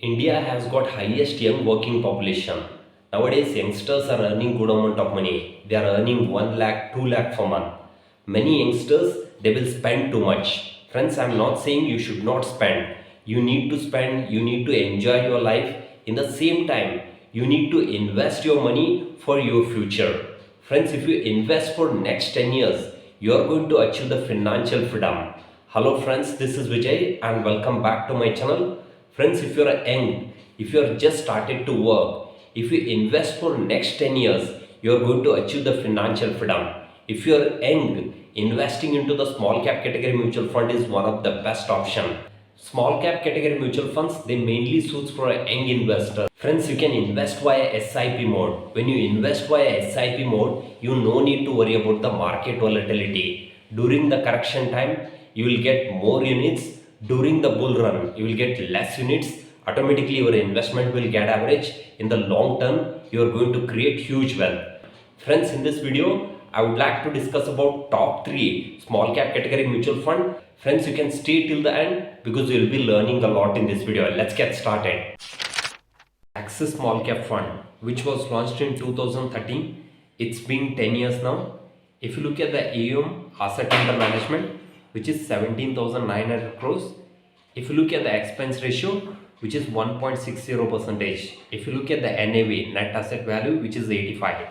India has got highest young working population. Nowadays, youngsters are earning good amount of money. They are earning 1 lakh, 2 lakh per month. Many youngsters, they will spend too much. Friends, I am not saying you should not spend. You need to spend, you need to enjoy your life. In the same time, you need to invest your money for your future. Friends, if you invest for next 10 years, you are going to achieve the financial freedom. Hello friends, this is Vijay and welcome back to my channel. Friends, if you are young, if you are just started to work, if you invest for next 10 years, you are going to achieve the financial freedom. If you are young, investing into the small cap category mutual fund is one of the best option. Small cap category mutual funds, they mainly suits for a young investor. Friends, you can invest via SIP mode. When you invest via SIP mode, you no need to worry about the market volatility. During the correction time, you will get more units. During the bull run, you will get less units. Automatically, your investment will get average. In the long term, you are going to create huge wealth. Friends, in this video, I would like to discuss about top 3 small cap category mutual fund. Friends, you can stay till the end because you will be learning a lot in this video. Let's get started. Axis Small Cap Fund, which was launched in 2013. It's been 10 years now. If you look at the AUM, asset under management, which is 17,900 crores. If you look at the expense ratio, which is 1.60%. If you look at the NAV, net asset value, which is 85.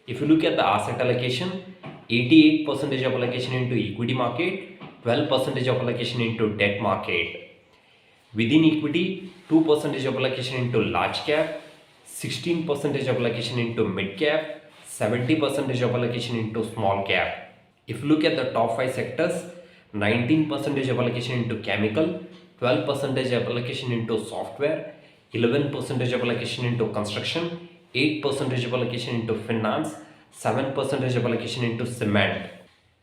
If you look at the asset allocation, 88% of allocation into equity market, 12% of allocation into debt market. Within equity, 2% of allocation into large cap, 16% of allocation into mid cap, 70% of allocation into small cap. If you look at the top 5 sectors, 19% of allocation into chemical, 12% of allocation into software, 11% of allocation into construction, 8% of allocation into finance, 7% of allocation into cement.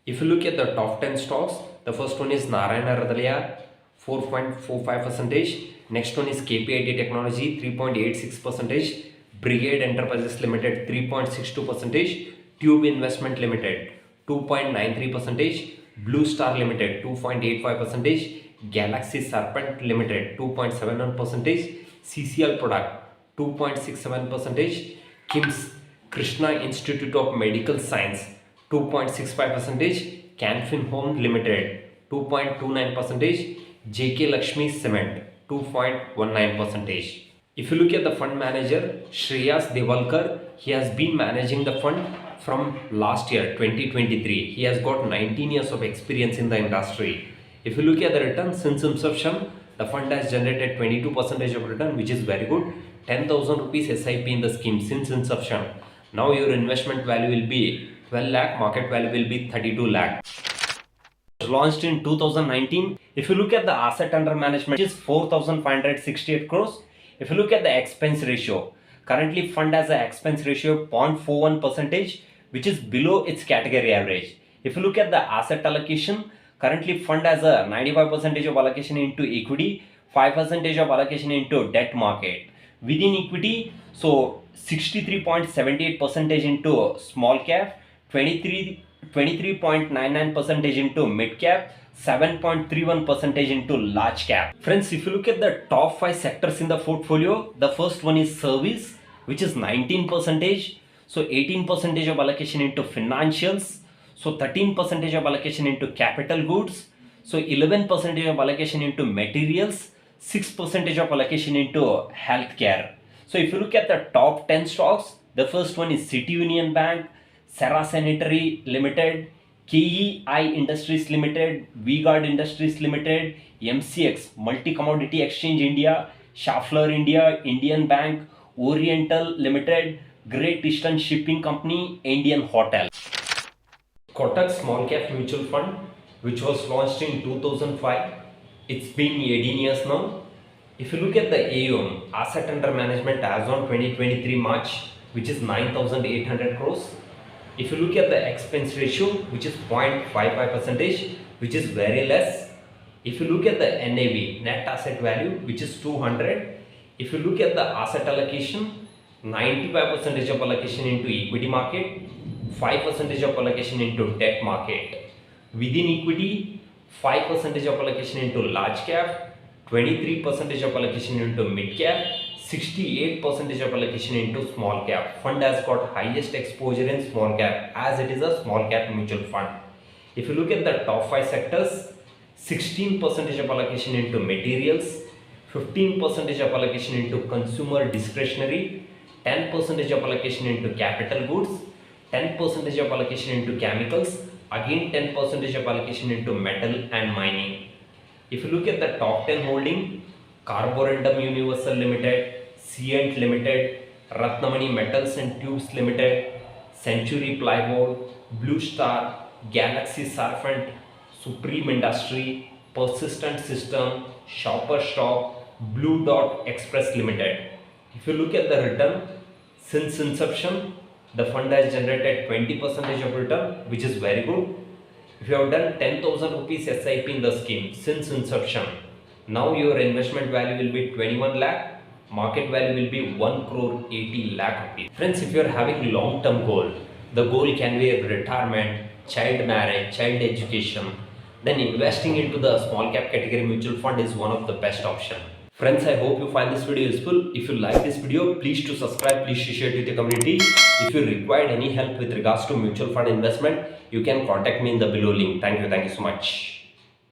If you look at the top 10 stocks, the first one is Narayana Hridaya, 4.45%. Next one is KPIT Technology, 3.86%. Brigade Enterprises Limited, 3.62%. Tube Investment Limited, 2.93%. Blue Star Limited, 2.85%. Galaxy Serpent Limited, 2.71%. CCL Product, 2.67%. KIMS Krishna Institute of Medical Science, 2.65%. Canfin Home Limited, 2.29%. JK Lakshmi Cement, 2.19%. If you look at the fund manager, Shreyas Devalkar, he has been managing the fund from last year, 2023. He has got 19 years of experience in the industry. If you look at the return since inception, the fund has generated 22% of return, which is very good. 10,000 rupees SIP in the scheme since inception. Now your investment value will be 12 lakh, market value will be 32 lakh. Launched in 2019. If you look at the asset under management, it is 4,568 crores. If you look at the expense ratio, currently fund has an expense ratio of 0.41%, which is below its category average. If you look at the asset allocation, currently fund has a 95% of allocation into equity, 5% of allocation into debt market. Within equity, so 63.78% into small cap, 23.99% into mid cap, 7.31% into large cap. Friends, if you look at the top 5 sectors in the portfolio, the first one is service, which is 19%. So 18% of allocation into financials. So 13% of allocation into capital goods. So 11% of allocation into materials. 6% of allocation into healthcare. So if you look at the top 10 stocks, the first one is City Union Bank, Sarah Sanitary Limited, KEI Industries Limited, V-Guard Industries Limited, MCX Multi Commodity Exchange India, Schaeffler India, Indian Bank, Oriental Limited, Great Eastern Shipping Company, Indian Hotel. Kotak Small Cap Mutual Fund, which was launched in 2005. It's been 18 years now. If you look at the AUM, asset under management as on 2023 March, which is 9,800 crores. If you look at the expense ratio, which is 0.55%, which is very less. If you look at the NAV, net asset value, which is 200. If you look at the asset allocation, 95% of allocation into equity market, 5% of allocation into debt market. Within equity, 5% of allocation into large cap, 23% of allocation into mid cap, 68% of allocation into small cap. Fund has got highest exposure in small cap as it is a small cap mutual fund. If you look at the top 5 sectors, 16% of allocation into materials, 15% of allocation into consumer discretionary, 10% of allocation into capital goods, 10% of allocation into chemicals, again 10% of allocation into metal and mining. If you look at the top 10 holding, Carborundum Universal Limited, Cient Limited, Ratnamani Metals and Tubes Limited, Century Plyboard, Blue Star, Galaxy Sarfent, Supreme Industry, Persistent System, Shopper Stop, Blue Dot Express Limited. If you look at the return, since inception, the fund has generated 20% of return, which is very good. If you have done 10,000 rupees SIP in the scheme since inception, now your investment value will be 21 lakh, market value will be 1 crore 80 lakh rupees. Friends, if you are having long-term goal, the goal can be a retirement, child marriage, child education, then investing into the small cap category mutual fund is one of the best option. Friends, I hope you find this video useful. If you like this video, please to subscribe, please to share it with your community. If you require any help with regards to mutual fund investment, you can contact me in the below link. Thank you so much.